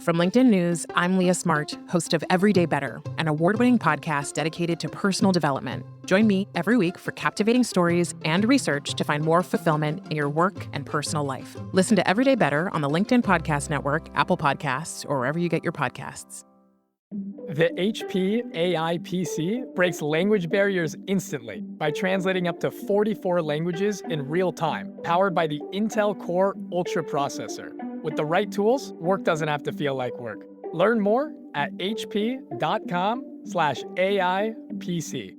From LinkedIn News, I'm Leah Smart, host of Everyday Better, an award-winning podcast dedicated to personal development. Join me every week for captivating stories and research to find more fulfillment in your work and personal life. Listen to Everyday Better on the LinkedIn Podcast Network, Apple Podcasts, or wherever you get your podcasts. The HP AI PC breaks language barriers instantly by translating up to 44 languages in real time, powered by the Intel Core Ultra processor. With the right tools, work doesn't have to feel like work. Learn more at hp.com/AI PC.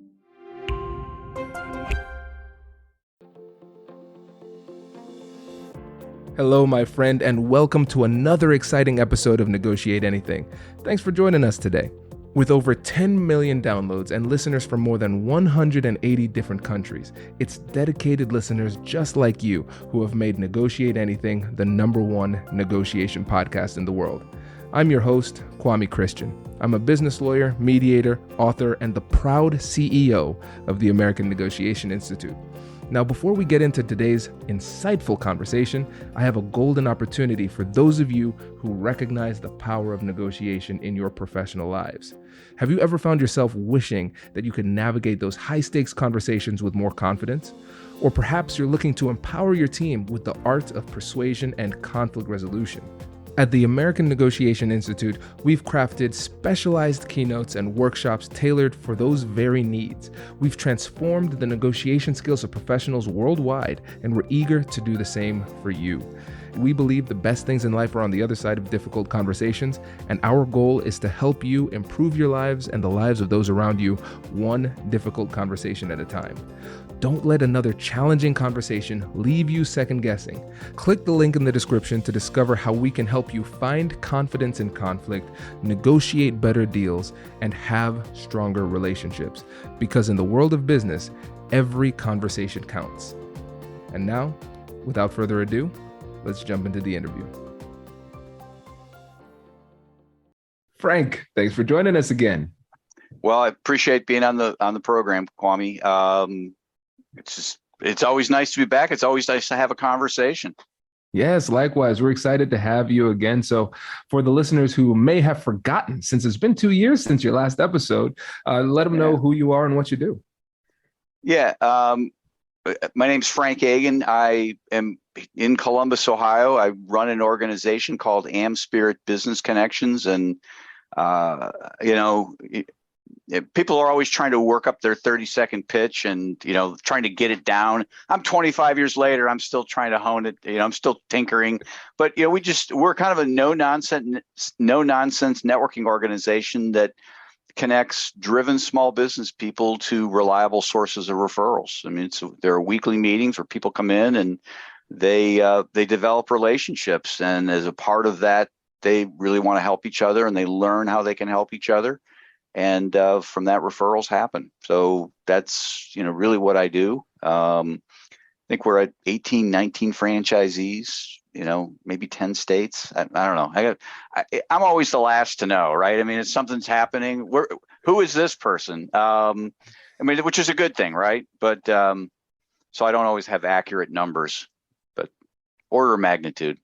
Hello, my friend, and welcome to another exciting episode of Negotiate Anything. Thanks for joining us today. With over 10 million downloads and listeners from more than 180 different countries, it's dedicated listeners just like you who have made Negotiate Anything the #1 negotiation podcast in the world. I'm your host, Kwame Christian. I'm a business lawyer, mediator, author, and the proud CEO of the American Negotiation Institute. Now, before we get into today's insightful conversation, I have a golden opportunity for those of you who recognize the power of negotiation in your professional lives. Have you ever found yourself wishing that you could navigate those high-stakes conversations with more confidence? Or perhaps you're looking to empower your team with the art of persuasion and conflict resolution. At the American Negotiation Institute, we've crafted specialized keynotes and workshops tailored for those very needs. We've transformed the negotiation skills of professionals worldwide, and we're eager to do the same for you. We believe the best things in life are on the other side of difficult conversations, and our goal is to help you improve your lives and the lives of those around you, one difficult conversation at a time. Don't let another challenging conversation leave you second guessing. Click the link in the description to discover how we can help you find confidence in conflict, negotiate better deals, and have stronger relationships. Because in the world of business, every conversation counts. And now, without further ado, let's jump into the interview. Frank, thanks for joining us again. Well, I appreciate being on the program, Kwame. It's always nice to be back. It's always nice to have a conversation. Yes, likewise. We're excited to have you again. So for the listeners who may have forgotten, since it's been 2 years since your last episode, let them know who you are and what you do. Yeah. My name's Frank Agin. I am in Columbus, Ohio. I run an organization called AmSpirit Business Connections. And, people are always trying to work up their 30-second pitch and, trying to get it down. I'm 25 years later. I'm still trying to hone it. I'm still tinkering. But, we're kind of a no nonsense networking organization that connects driven small business people to reliable sources of referrals. I mean, there are weekly meetings where people come in and they develop relationships. And as a part of that, they really want to help each other and they learn how they can help each other. And from that, referrals happen. So that's, really what I do. I think we're at 18, 19 franchisees, maybe 10 states. I don't know. I'm always the last to know, right? I mean, if something's happening, who is this person? Which is a good thing, right? But so I don't always have accurate numbers, but order of magnitude.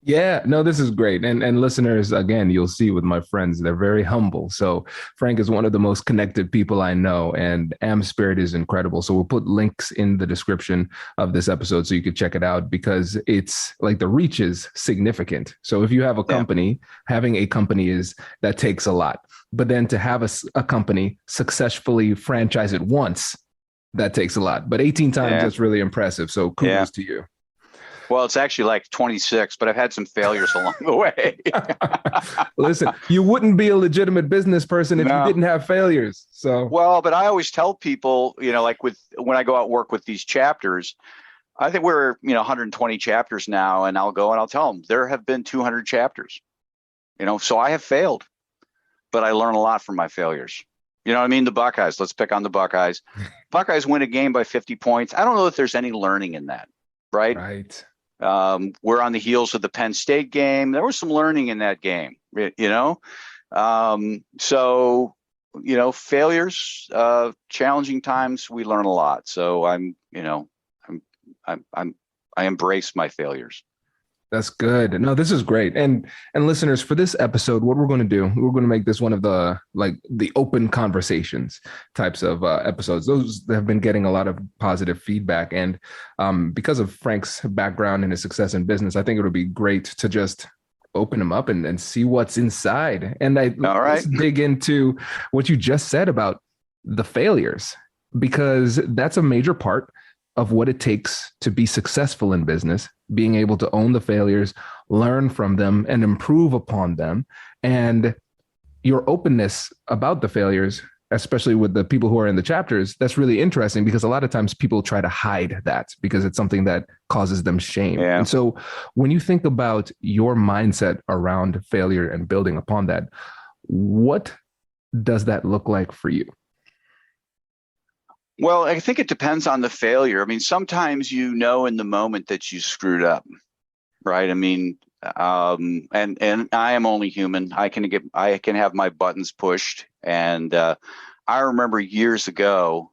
Yeah, no, this is great. And listeners, again, you'll see with my friends, they're very humble. So Frank is one of the most connected people I know, and AmSpirit is incredible. So we'll put links in the description of this episode so you could check it out, because it's like the reach is significant. So if you have a company, having a company that takes a lot. But then to have a company successfully franchise it once, that takes a lot. But 18 times, that's really impressive. So kudos to you. Well, it's actually like 26, but I've had some failures along the way. Listen, you wouldn't be a legitimate business person if you didn't have failures. So, well, but I always tell people, when I go out and work with these chapters, I think we're, 120 chapters now, and I'll go and I'll tell them there have been 200 chapters, so I have failed, but I learn a lot from my failures. You know what I mean? The Buckeyes, let's pick on the Buckeyes. Buckeyes win a game by 50 points. I don't know if there's any learning in that, right? Right. We're on the heels of the Penn State game. There was some learning in that game, failures, challenging times, we learn a lot. So I embrace my failures. That's good. No, this is great. And listeners, for this episode, what we're going to do, we're going to make this one of the open conversations types of episodes. Those have been getting a lot of positive feedback. And because of Frank's background and his success in business, I think it would be great to just open them up and see what's inside. And All right. let's dig into what you just said about the failures, because that's a major part of what it takes to be successful in business, being able to own the failures, learn from them, and improve upon them. And your openness about the failures, especially with the people who are in the chapters, that's really interesting, because a lot of times people try to hide that because it's something that causes them shame. Yeah. And so when you think about your mindset around failure and building upon that, what does that look like for you? Well, I think it depends on the failure. I mean, sometimes you know in the moment that you screwed up, right? I mean, and I am only human. I can have my buttons pushed. And I remember years ago,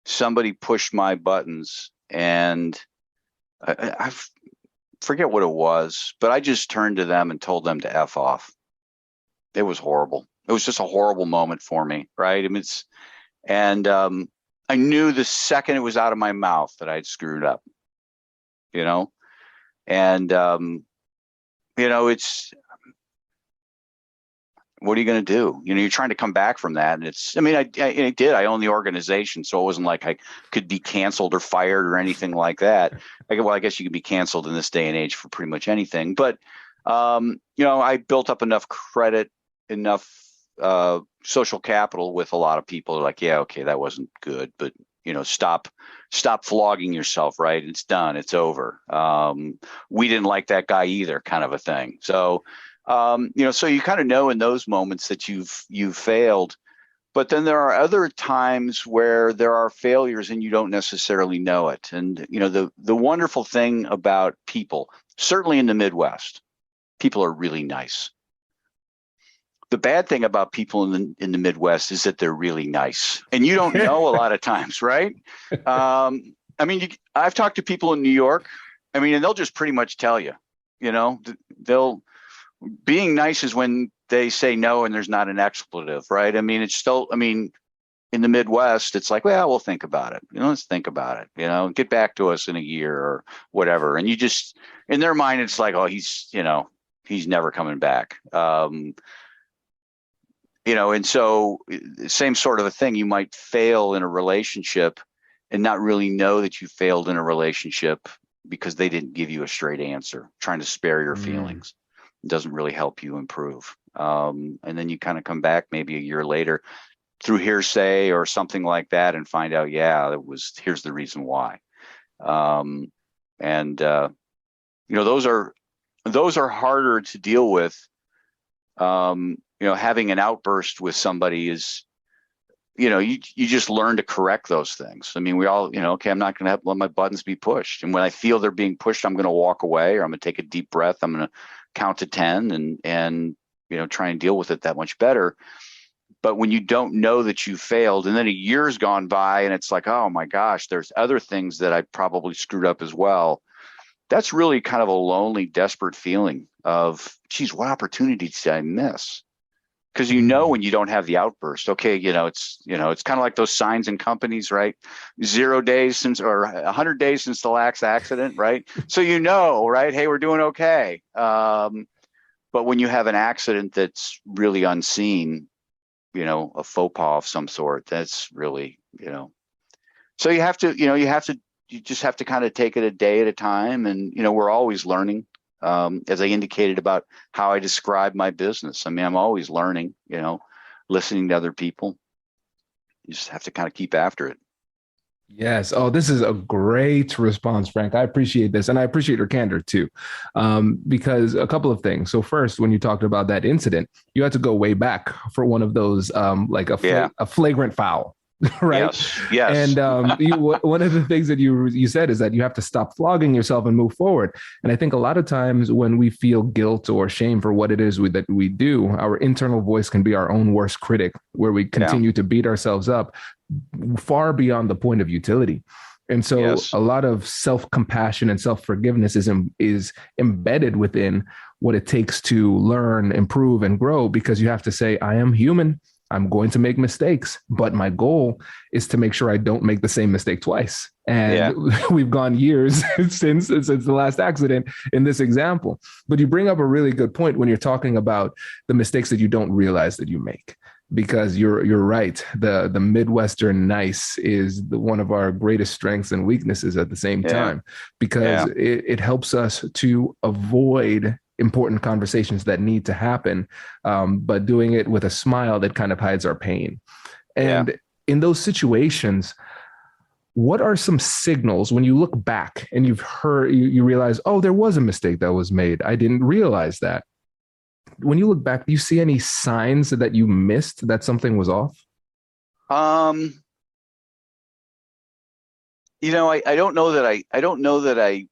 somebody pushed my buttons, and I forget what it was, but I just turned to them and told them to F off. It was horrible. It was just a horrible moment for me, right? I mean, I knew the second it was out of my mouth that I'd screwed up, and, it's, what are you going to do? You're trying to come back from that. And I own the organization, so it wasn't like I could be canceled or fired or anything like that. I guess you could be canceled in this day and age for pretty much anything, but, I built up enough credit, enough social capital with a lot of people. Like, yeah, okay, that wasn't good, but stop flogging yourself, right? It's done, it's over. We didn't like that guy either, kind of a thing. So so you kind of know in those moments that you've failed. But then there are other times where there are failures and you don't necessarily know it. And the wonderful thing about people, certainly in the Midwest, people are really nice. The bad thing about people in the Midwest is that they're really nice, and you don't know a lot of times, right? I've talked to people in New York, and they'll just pretty much tell you, being nice is when they say no and there's not an expletive, right? It's still, in the Midwest, it's like, well, we'll think about it. Let's think about it, get back to us in a year or whatever. And you just, in their mind, it's like, oh, he's never coming back. And so same sort of a thing. You might fail in a relationship and not really know that you failed in a relationship because they didn't give you a straight answer, trying to spare your feelings. It doesn't really help you improve. And then you kind of come back maybe a year later through hearsay or something like that and find out, here's the reason why. Those are harder to deal with. Having an outburst with somebody is, you just learn to correct those things. We all, okay, I'm not going to let my buttons be pushed. And when I feel they're being pushed, I'm going to walk away, or I'm going to take a deep breath. I'm going to count to 10 and try and deal with it that much better. But when you don't know that you failed, and then a year's gone by and it's like, oh my gosh, there's other things that I probably screwed up as well. That's really kind of a lonely, desperate feeling of, geez, what opportunities did I miss? Because when you don't have the outburst, okay, it's kind of like those signs in companies, right? 0 days since, or 100 days since the last accident, right? So right? Hey, we're doing okay. But when you have an accident that's really unseen, a faux pas of some sort, that's really, So you just have to kind of take it a day at a time, and we're always learning. As I indicated about how I describe my business. I'm always learning, listening to other people. You just have to kind of keep after it. Yes. Oh, this is a great response, Frank. I appreciate this. And I appreciate your candor too, because a couple of things. So first, when you talked about that incident, you had to go way back for one of those, like a flagrant foul. Right. Yes. And one of the things that you said is that you have to stop flogging yourself and move forward. And I think a lot of times when we feel guilt or shame for what it is that we do, our internal voice can be our own worst critic, where we continue to beat ourselves up far beyond the point of utility. And so Yes. a lot of self-compassion and self-forgiveness is embedded within what it takes to learn, improve, and grow, because you have to say, I am human. I'm going to make mistakes, but my goal is to make sure I don't make the same mistake twice. And we've gone years since the last accident in this example. But you bring up a really good point when you're talking about the mistakes that you don't realize that you make. Because you're right, the Midwestern nice is one of our greatest strengths and weaknesses at the same time, because it helps us to avoid important conversations that need to happen, but doing it with a smile that kind of hides our pain. And in those situations, what are some signals when you look back and you realize, oh, there was a mistake that was made, I didn't realize that? When you look back, do you see any signs that you missed that something was off? I don't know that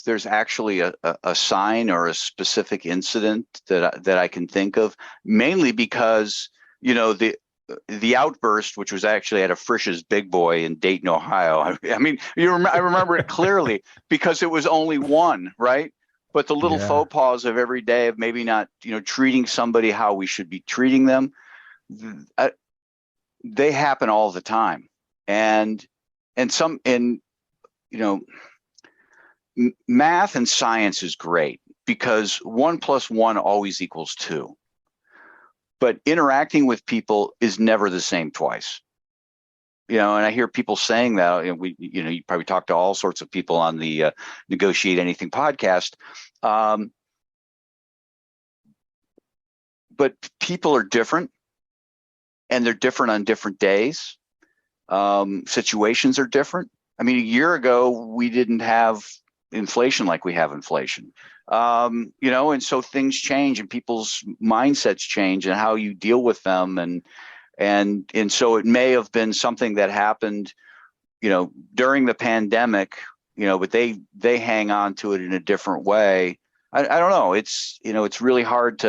there's actually a sign or a specific incident that I can think of, mainly because, the outburst, which was actually at a Frisch's Big Boy in Dayton, Ohio. I mean, I remember it clearly because it was only one, right? But the little faux pas of every day of maybe not, treating somebody how we should be treating them, they happen all the time. And math and science is great because 1 + 1 always equals 2. But interacting with people is never the same twice. And I hear people saying that, and you probably talk to all sorts of people on the Negotiate Anything podcast. But people are different, and they're different on different days. Situations are different. I mean, a year ago, we didn't have inflation like we have inflation. And so things change and people's mindsets change and how you deal with them. And so it may have been something that happened, during the pandemic, but they hang on to it in a different way. I don't know. It's really hard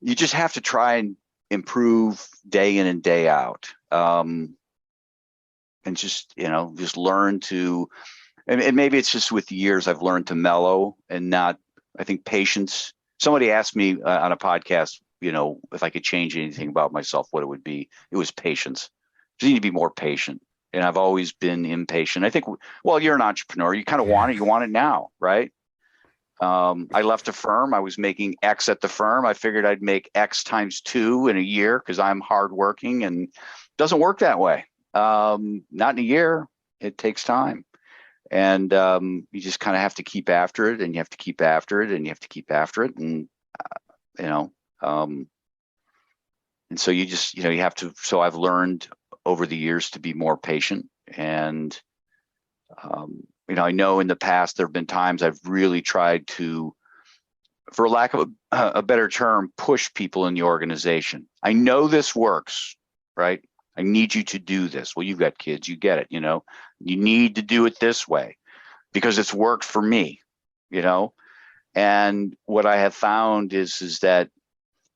you just have to try and improve day in and day out. And just learn to, and maybe it's just with years I've learned to mellow and not, I think patience. Somebody asked me on a podcast, if I could change anything about myself, what it would be. It was patience. You need to be more patient. And I've always been impatient. I think, well, you're an entrepreneur. You kind of want it. You want it now, right? I left a firm. I was making X at the firm. I figured I'd make X times 2 in a year because I'm hardworking, and it doesn't work that way. Not in a year. It takes time. And you just kind of have to keep after it, and you have to keep after it, and you have to keep after it. And, and so you just, you have to, so I've learned over the years to be more patient. And, I know in the past, there have been times I've really tried to, for lack of a better term, push people in the organization. I know this works, right? I need you to do this. Well, you've got kids, you get it, you need to do it this way because it's worked for me, and what I have found is that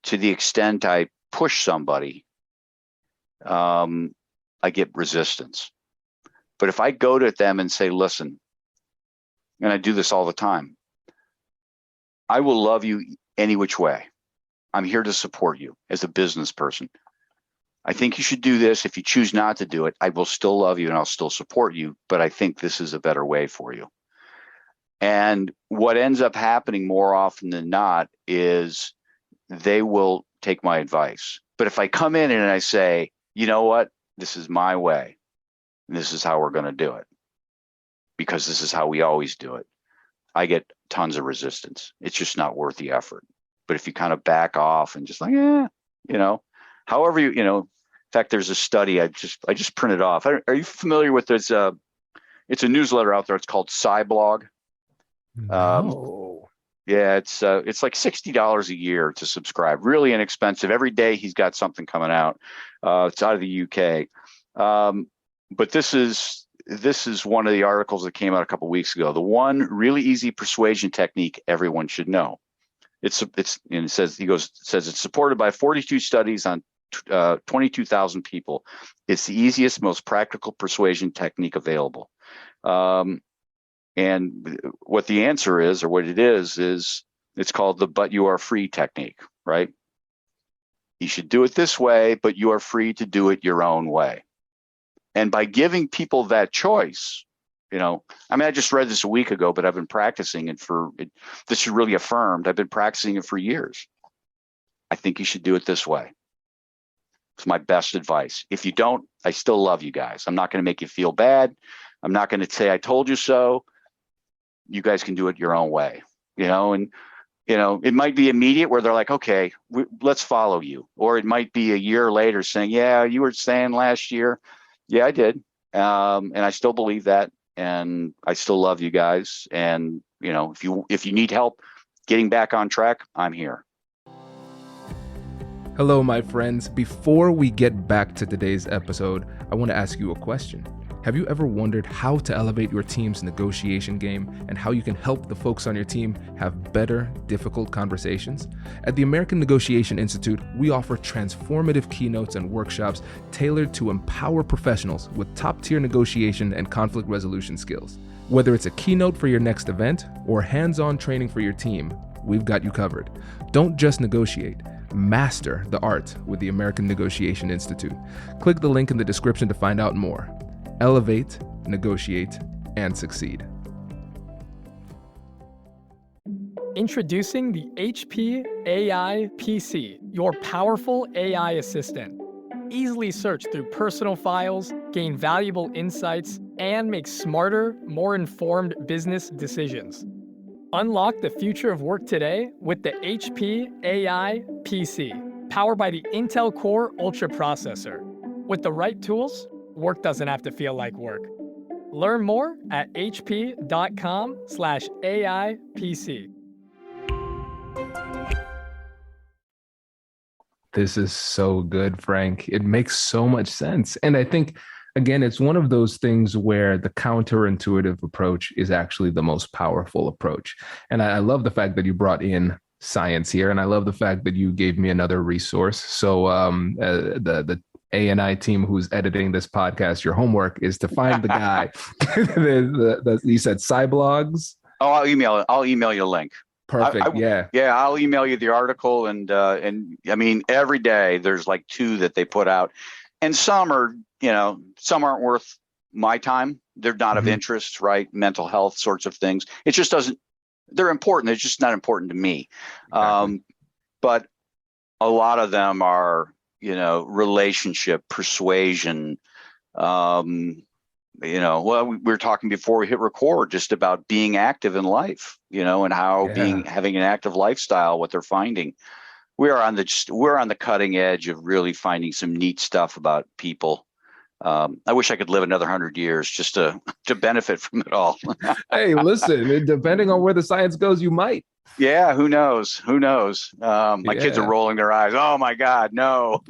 to the extent I push somebody, I get resistance. But if I go to them and say, listen, and I do this all the time, I will love you any which way. I'm here to support you as a business person. I think you should do this. If you choose not to do it, I will still love you and I'll still support you, but I think this is a better way for you. And what ends up happening more often than not is they will take my advice. But if I come in and I say, you know what, this is my way, and this is how we're going to do it, because this is how we always do it, I get tons of resistance. It's just not worth the effort. But if you kind of back off and just like, however in fact, there's a study I just printed off. Are you familiar with this? It's a newsletter out there. It's called Cyblog. No. Yeah, it's like $60 a year to subscribe. Really inexpensive. Every day he's got something coming out. It's out of the UK. But this is one of the articles that came out a couple of weeks ago. The one really easy persuasion technique everyone should know. It says it's supported by 42 studies on 22,000 people. It's the easiest, most practical persuasion technique available. And what the answer is, or what it is it's called the "but you are free" technique, right? You should do it this way, but you are free to do it your own way. And by giving people that choice, I just read this a week ago, but I've been practicing it this is really affirmed. I've been practicing it for years. I think you should do it this way. It's my best advice. If you don't, I still love you guys. I'm not going to make you feel bad. I'm not going to say I told you so. You guys can do it your own way, and it might be immediate where they're like, okay, let's follow you. Or it might be a year later saying, yeah, you were saying last year. Yeah, I did. And I still believe that. And I still love you guys. And, if you need help getting back on track, I'm here. Hello, my friends. Before we get back to today's episode, I want to ask you a question. Have you ever wondered how to elevate your team's negotiation game and how you can help the folks on your team have better, difficult conversations? At the American Negotiation Institute, we offer transformative keynotes and workshops tailored to empower professionals with top-tier negotiation and conflict resolution skills. Whether it's a keynote for your next event or hands-on training for your team, we've got you covered. Don't just negotiate. Master the art with the American Negotiation Institute. Click the link in the description to find out more. Elevate, negotiate, and succeed. Introducing the HP AI PC, your powerful AI assistant. Easily search through personal files, gain valuable insights, and make smarter, more informed business decisions. Unlock the future of work today with the HP AI PC, powered by the Intel Core Ultra processor. With the right tools, work doesn't have to feel like work. Learn more at hp.com/AIPC. This is so good, Frank. It makes so much sense. And I think, again, it's one of those things where the counterintuitive approach is actually the most powerful approach. And I love the fact that you brought in science here. And I love the fact that you gave me another resource. So the A&I team who's editing this podcast, your homework is to find the guy. You said Cyblogs? Oh, I'll email you a link. Perfect. Yeah, I'll email you the article, and I mean, every day there's like 2 that they put out, and some aren't worth my time. They're not of interest, right? Mental health sorts of things. It just doesn't. They're important. It's just not important to me. Exactly. But a lot of them are, relationship, persuasion. We were talking before we hit record just about being active in life, and how having an active lifestyle, what they're finding. We're on the cutting edge of really finding some neat stuff about people. I wish I could live another 100 years just to benefit from it all. Hey, listen, depending on where the science goes, you might. Yeah, who knows? My kids are rolling their eyes. Oh my God, no.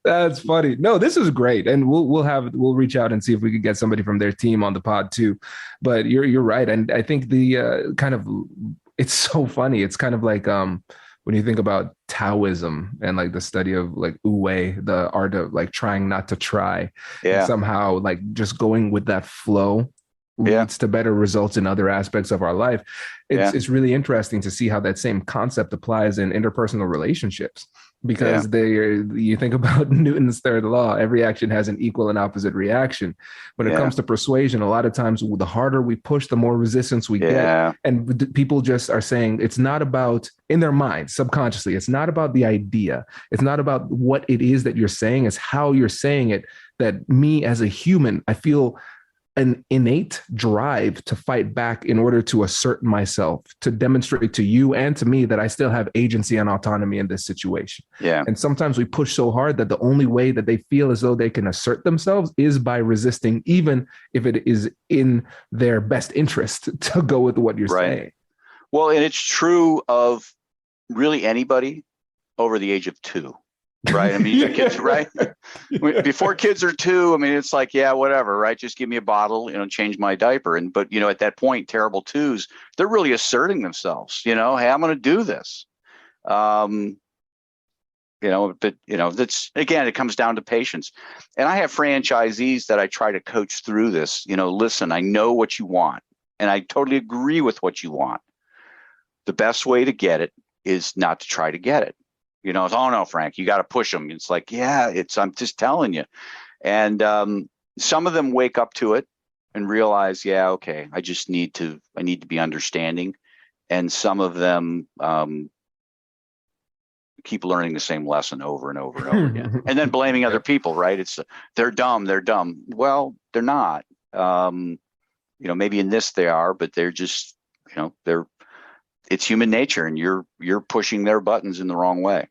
That's funny. No, this is great. And we'll reach out and see if we could get somebody from their team on the pod too. But you're right. And I think it's so funny. It's kind of like when you think about Taoism and like the study of like Wu Wei, the art of like trying not to try, and somehow like just going with that flow leads to better results in other aspects of our life. It's really interesting to see how that same concept applies in interpersonal relationships, because you think about Newton's third law, every action has an equal and opposite reaction. When it comes to persuasion, a lot of times the harder we push, the more resistance we get. And people just are saying it's not about, in their minds, subconsciously, it's not about the idea. It's not about what it is that you're saying, it's how you're saying it. That me as a human, I feel an innate drive to fight back in order to assert myself, to demonstrate to you and to me that I still have agency and autonomy in this situation. Yeah. And sometimes we push so hard that the only way that they feel as though they can assert themselves is by resisting, even if it is in their best interest to go with what you're saying. Well, and it's true of really anybody over the age of 2. Right. I mean, your kids, right? Before kids are 2, I mean, it's like, yeah, whatever, right? Just give me a bottle, change my diaper. But at that point, terrible 2s, they're really asserting themselves, hey, I'm going to do this. but that's, again, it comes down to patience. And I have franchisees that I try to coach through this. Listen, I know what you want, and I totally agree with what you want. The best way to get it is not to try to get it. It's, oh no, Frank, you got to push them. It's like, yeah, I'm just telling you. And some of them wake up to it and realize, yeah, okay, I need to be understanding. And some of them keep learning the same lesson over and over and over again, and then blaming other people, right? It's they're dumb. Well, they're not. Maybe in this they are, but they're just, it's human nature, and you're pushing their buttons in the wrong way.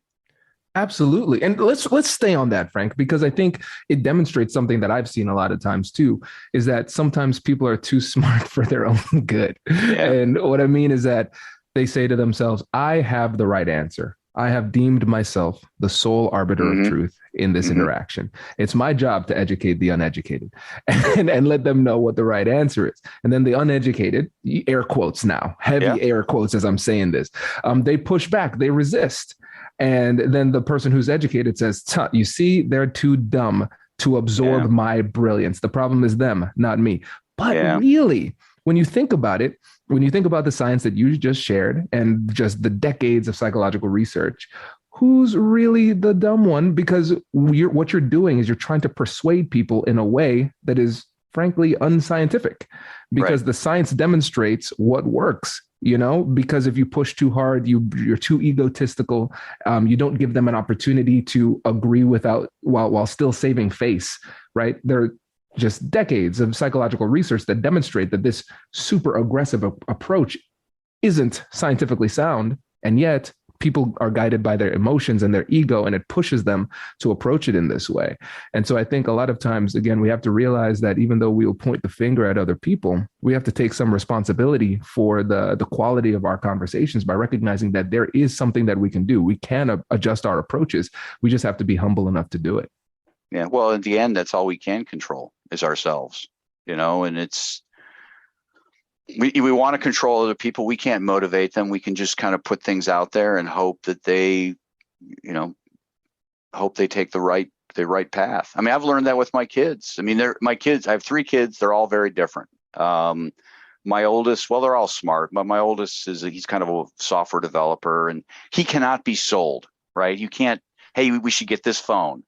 Absolutely. And let's stay on that, Frank, because I think it demonstrates something that I've seen a lot of times too, is that sometimes people are too smart for their own good. Yeah. And what I mean is that they say to themselves, I have the right answer. I have deemed myself the sole arbiter of truth in this interaction. It's my job to educate the uneducated and let them know what the right answer is. And then the uneducated, air quotes now, heavy air quotes as I'm saying this, they push back, they resist. And then the person who's educated says, you see, they're too dumb to absorb my brilliance. The problem is them, not me. But really, when you think about it, when you think about the science that you just shared and just the decades of psychological research, who's really the dumb one? Because what you're doing is you're trying to persuade people in a way that is frankly unscientific, because the science demonstrates what works. Because if you push too hard, you're too egotistical. You don't give them an opportunity to agree while still saving face, right? There are just decades of psychological research that demonstrate that this super aggressive approach isn't scientifically sound. And yet people are guided by their emotions and their ego, and it pushes them to approach it in this way. And so I think a lot of times, again, we have to realize that even though we will point the finger at other people, we have to take some responsibility for the quality of our conversations by recognizing that there is something that we can do. We can adjust our approaches. We just have to be humble enough to do it. Yeah. Well, in the end, that's all we can control is ourselves, and it's, we want to control other people. We can't motivate them. We can just kind of put things out there and hope that they, take the right path. I mean, I've learned that with my kids. I mean, I have 3 kids. They're all very different. My oldest, well, they're all smart, but my oldest he's kind of a software developer, and he cannot be sold, right? You can't, hey, we should get this phone.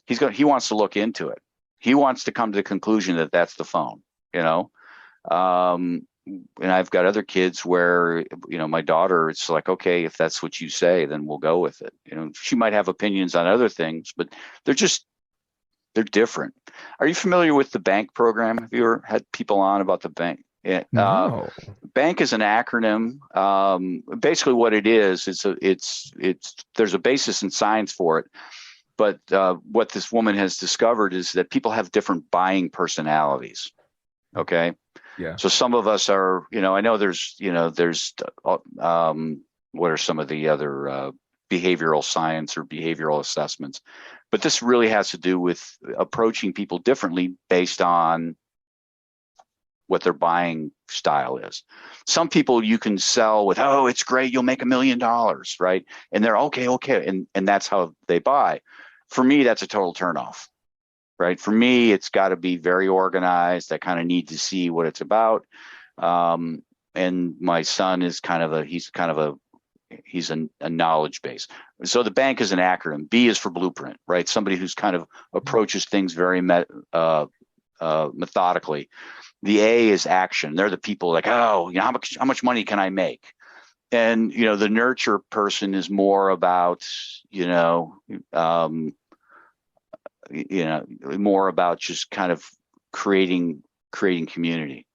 He wants to look into it. He wants to come to the conclusion that that's the phone, and I've got other kids where, my daughter, it's like, okay, if that's what you say, then we'll go with it. She might have opinions on other things, but they're different. Are you familiar with the BANK program? Have you ever had people on about the BANK? Yeah. No. BANK is an acronym. Basically what it is, there's a basis in science for it. But what this woman has discovered is that people have different buying personalities. Okay. Yeah. So some of us are, I know there's what are some of the other behavioral science or behavioral assessments, but this really has to do with approaching people differently based on what their buying style is. Some people you can sell with, oh, it's great, you'll make $1 million, right? And they're okay. And that's how they buy. For me, that's a total turnoff. Right. For me, it's got to be very organized. I kind of need to see what it's about. And my son is he's a knowledge base. So the BANK is an acronym. B is for blueprint, right? Somebody who's kind of approaches things very methodically. The A is action. They're the people like, oh, how much money can I make? And, the nurture person is more about, more about just kind of creating community.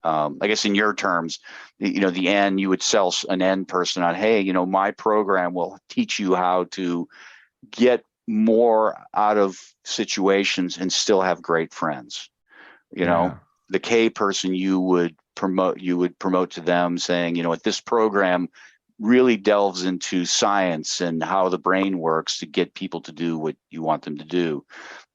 I guess in your terms, the N, you would sell an N person on, hey, my program will teach you how to get more out of situations and still have great friends. The K person you would promote to them saying, this program really delves into science and how the brain works to get people to do what you want them to do.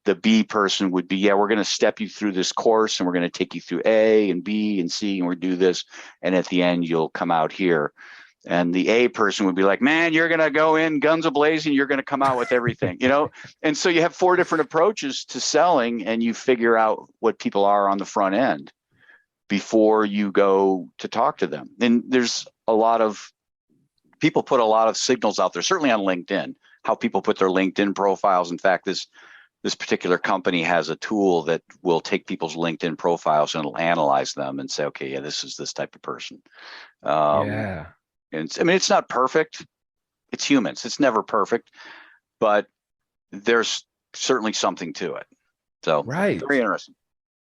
The B person would be, we're going to step you through this course and we're going to take you through A and B and C and we'll do this. And at the end, you'll come out here. And the A person would be like, man, you're going to go in guns a-blazing, you're going to come out with everything, And so you have 4 different approaches to selling, and you figure out what people are on the front end before you go to talk to them. And there's a lot of people put a lot of signals out there, certainly on LinkedIn, how people put their LinkedIn profiles. In fact, this particular company has a tool that will take people's LinkedIn profiles and it'll analyze them and say, okay, yeah, this is this type of person. Yeah. And it's not perfect. It's humans. It's never perfect, but there's certainly something to it. So Right. very interesting.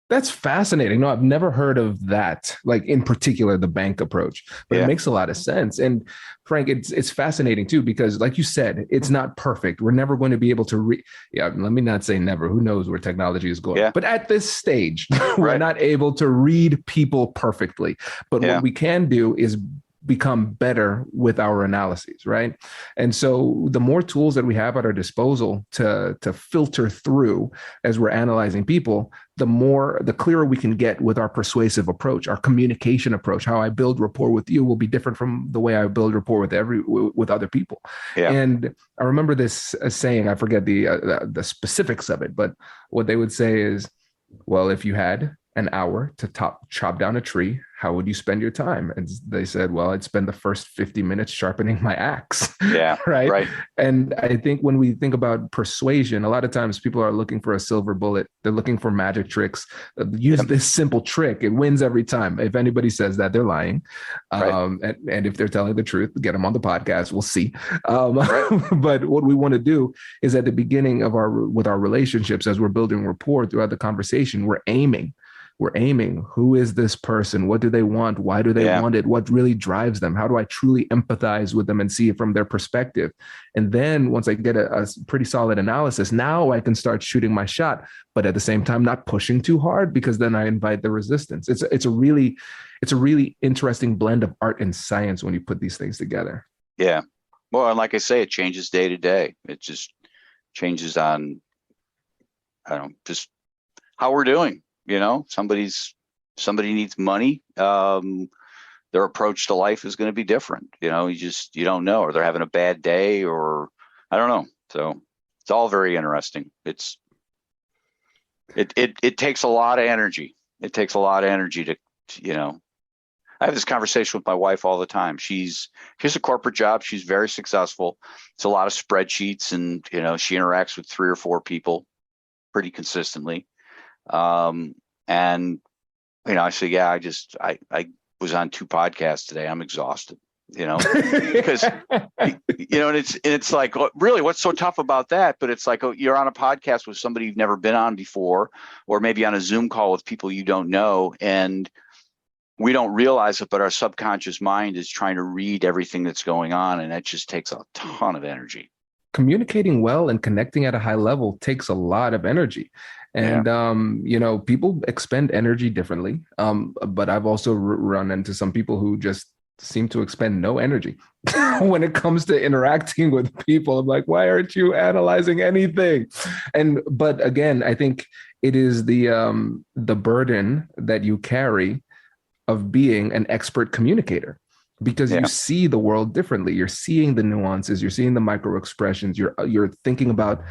That's fascinating. No, I've never heard of that, like in particular, the bank approach, but Yeah. it makes a lot of sense. And Frank, it's fascinating too, because like you said, it's not perfect. We're never going to be able to let me not say never, who knows where technology is going, Yeah. but at this stage, we're Right. not able to read people perfectly. But Yeah. what we can do is become better with our analyses, right? And so the more tools that we have at our disposal to filter through as we're analyzing people, the clearer we can get with our persuasive approach, our communication approach. How I build rapport with you will be different from the way I build rapport with other people. Yeah. And I remember this saying, I forget the specifics of it, but what they would say is, well, if you had an hour to chop down a tree, how would you spend your time? And they said, well, I'd spend the first 50 minutes sharpening my axe. Yeah. Right. Right. And I think when we think about persuasion, a lot of times people are looking for a silver bullet. They're looking for magic tricks. Use this simple trick. It wins every time. If anybody says that, they're lying. Right. And if they're telling the truth, get them on the podcast. We'll see. Right. But what we want to do is at the beginning of with our relationships, as we're building rapport throughout the conversation, we're aiming. Who is this person? What do they want? Why do they want it? What really drives them? How do I truly empathize with them and see it from their perspective? And then once I get a pretty solid analysis, now I can start shooting my shot, but at the same time, not pushing too hard, because then I invite the resistance. It's a really interesting blend of art and science when you put these things together. Yeah. Well, and like I say, it changes day to day. It just changes on, just how we're doing. Somebody needs money. Their approach to life is going to be different. You don't know, or they're having a bad day, or I don't know. So it's all very interesting. It takes a lot of energy. It takes a lot of energy to, I have this conversation with my wife all the time. She has a corporate job. She's very successful. It's a lot of spreadsheets, and, she interacts with 3 or 4 people pretty consistently. And, I say, yeah, I was on 2 podcasts today. I'm exhausted, because, and it's like, really, what's so tough about that? But it's like, you're on a podcast with somebody you've never been on before, or maybe on a Zoom call with people you don't know. And we don't realize it, but our subconscious mind is trying to read everything that's going on. And that just takes a ton of energy. Communicating well and connecting at a high level takes a lot of energy. And, people expend energy differently. But I've also run into some people who just seem to expend no energy when it comes to interacting with people. I'm like, why aren't you analyzing anything? But again, I think it is the burden that you carry of being an expert communicator, because you see the world differently. You're seeing the nuances, you're seeing the micro expressions, you're thinking about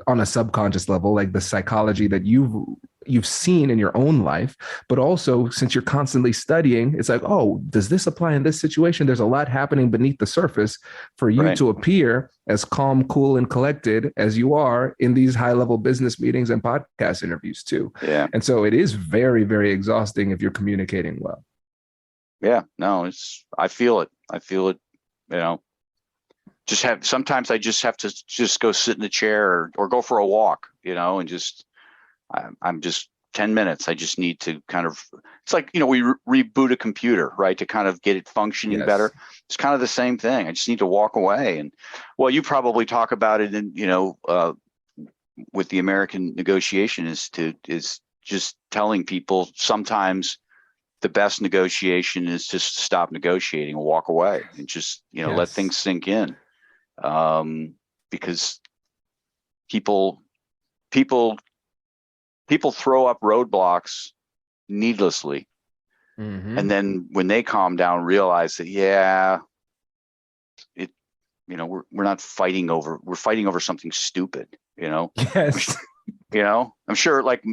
on a subconscious level, like the psychology that you've seen in your own life. But also, since you're constantly studying, it's like, oh, does this apply in this situation? There's a lot happening beneath the surface for you to appear as calm, cool, and collected as you are in these high-level business meetings and podcast interviews too. Yeah. And so it is very, very exhausting if you're communicating well. Yeah, no, I feel it. Sometimes I just have to go sit in the chair or go for a walk, and I'm just 10 minutes. I just need to kind of, it's like, we reboot a computer, right? To kind of get it functioning better. It's kind of the same thing. I just need to walk away. And well, you probably talk about it in, with the American negotiation is just telling people sometimes the best negotiation is just stop negotiating and walk away and just, let things sink in. Because people throw up roadblocks needlessly. Mm-hmm. And then when they calm down, realize that, we're not fighting over, we're fighting over something stupid, Yes. I'm sure like,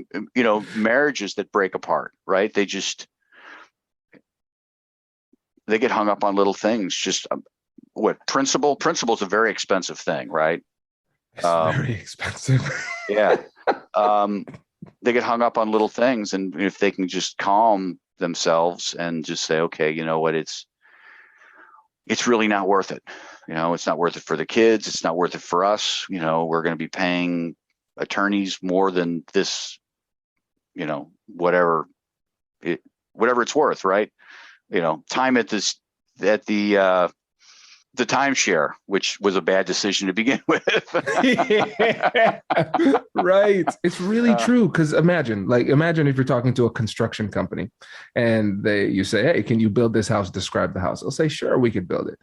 marriages that break apart, right? They get hung up on little things. Just principle is a very expensive thing, right? It's very expensive. Yeah. They get hung up on little things, and if they can just calm themselves and just say, okay, you know what, it's really not worth it. It's not worth it for the kids. It's not worth it for us. We're going to be paying attorneys more than this, whatever it's worth, right? Time at the timeshare, which was a bad decision to begin with. Right. It's really true. Because imagine if you're talking to a construction company and you say, hey, can you build this house? Describe the house. They'll say, sure, we could build it.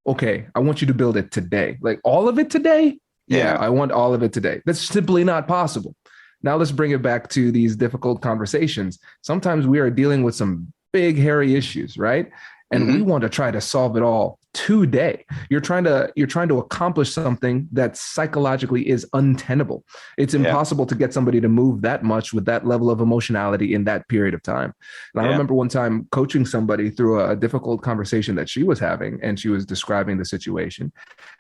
Okay, I want you to build it today. Like all of it today? Yeah, I want all of it today. That's simply not possible. Now let's bring it back to these difficult conversations. Sometimes we are dealing with some big, hairy issues, right? And we want to try to solve it all today. You're trying to accomplish something that psychologically is untenable. It's impossible to get somebody to move that much with that level of emotionality in that period of time. And I remember one time coaching somebody through a difficult conversation that she was having, and she was describing the situation.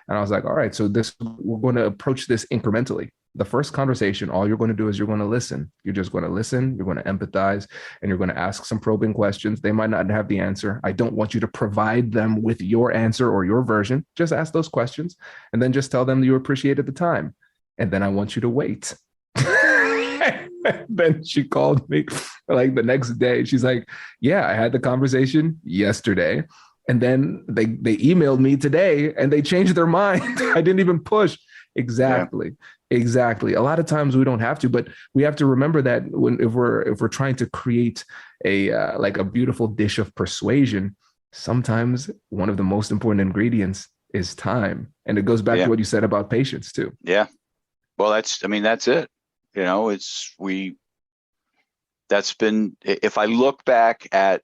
And I was like, all right, so we're going to approach this incrementally. The first conversation, all you're going to do is you're going to listen. You're just going to listen. You're going to empathize, and you're going to ask some probing questions. They might not have the answer. I don't want you to provide them with your answer or your version. Just ask those questions, and then just tell them you appreciated the time. And then I want you to wait. Then she called me like the next day. She's like, yeah, I had the conversation yesterday. And then they emailed me today and they changed their mind. I didn't even push. Exactly. A lot of times we don't have to, but we have to remember that if we're trying to create a beautiful dish of persuasion, sometimes one of the most important ingredients is time. And it goes back to what you said about patience too. Yeah. Well, that's it. If I look back at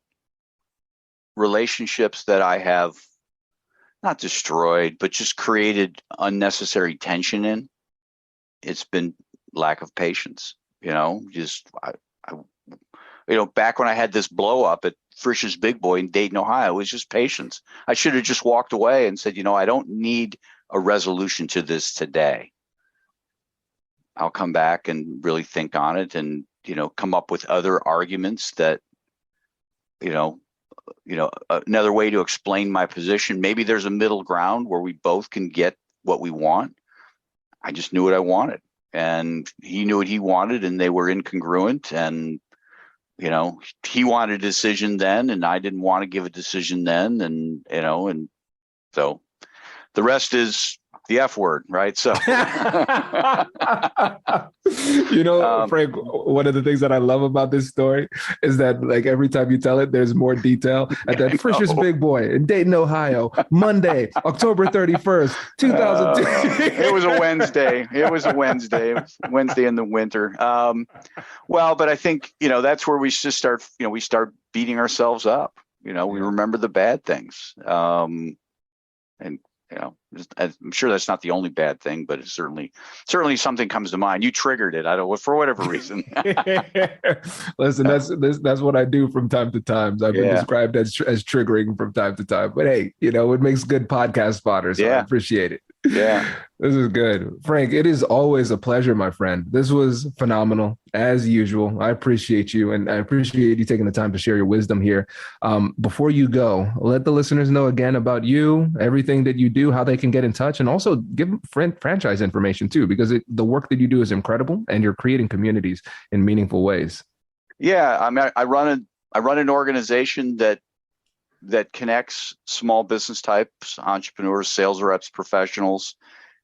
relationships that I have not destroyed, but just created unnecessary tension in, it's been lack of patience. Back when I had this blow up at Frisch's Big Boy in Dayton, Ohio, it was just patience. I should have just walked away and said, I don't need a resolution to this today. I'll come back and really think on it and, come up with other arguments that, another way to explain my position. Maybe there's a middle ground where we both can get what we want. I just knew what I wanted, and he knew what he wanted, and they were incongruent. And, he wanted a decision then, and I didn't want to give a decision then. And, and so the rest is the F word, right? So, Frank, one of the things that I love about this story is that like every time you tell it, there's more detail. At that Frisch's Big Boy in Dayton, Ohio, Monday, October 31st, 2002. It was a Wednesday. It was Wednesday in the winter. But I think, that's where we just start, we start beating ourselves up. We remember the bad things. And, I'm sure that's not the only bad thing, but it's certainly something comes to mind. You triggered it. I don't, for whatever reason. Listen, that's what I do from time to time. I've been described as triggering from time to time, but hey, it makes good podcast fodder. So I appreciate it. Yeah, this is good. Frank, it is always a pleasure, my friend. This was phenomenal as usual. I appreciate you, and I appreciate you taking the time to share your wisdom here. Before you go, let the listeners know again about you, everything that you do, how they can get in touch, and also give franchise information too, because the work that you do is incredible, and you're creating communities in meaningful ways. Yeah, I mean, I run an organization that connects small business types, entrepreneurs, sales reps, professionals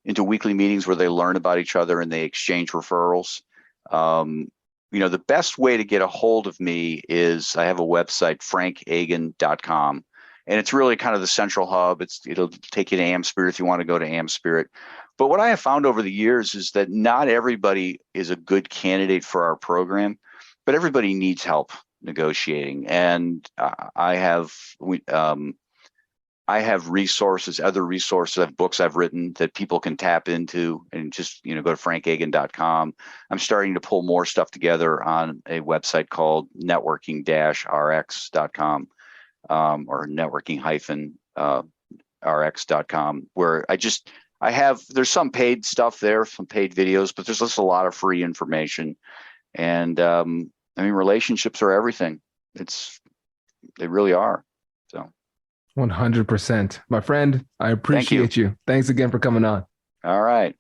into weekly meetings where they learn about each other and they exchange referrals. The best way to get a hold of me is I have a website, frankagin.com, and it's really kind of the central hub. It'll take you to AmSpirit if you want to go to AmSpirit. But what I have found over the years is that not everybody is a good candidate for our program, but everybody needs help negotiating. And I have I have resources, other resources, I have books I've written that people can tap into, and just, go to frankagin.com. I'm starting to pull more stuff together on a website called networking-rx.com, or networking-rx.com, where there's some paid stuff there, some paid videos, but there's just a lot of free information. And relationships are everything. They really are. So 100%. My friend, I appreciate you. Thanks again for coming on. All right.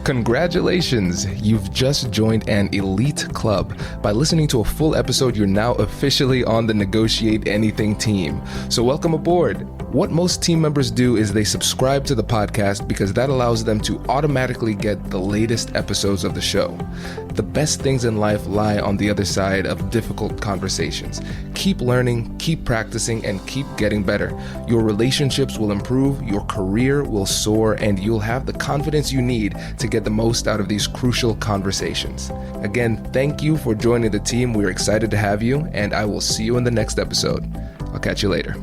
Congratulations! You've just joined an elite club. By listening to a full episode, you're now officially on the Negotiate Anything team. So welcome aboard. What most team members do is they subscribe to the podcast because that allows them to automatically get the latest episodes of the show. The best things in life lie on the other side of difficult conversations. Keep learning, keep practicing, and keep getting better. Your relationships will improve, your career will soar, and you'll have the confidence you need to get the most out of these crucial conversations. Again, thank you for joining the team. We're excited to have you, and I will see you in the next episode. I'll catch you later.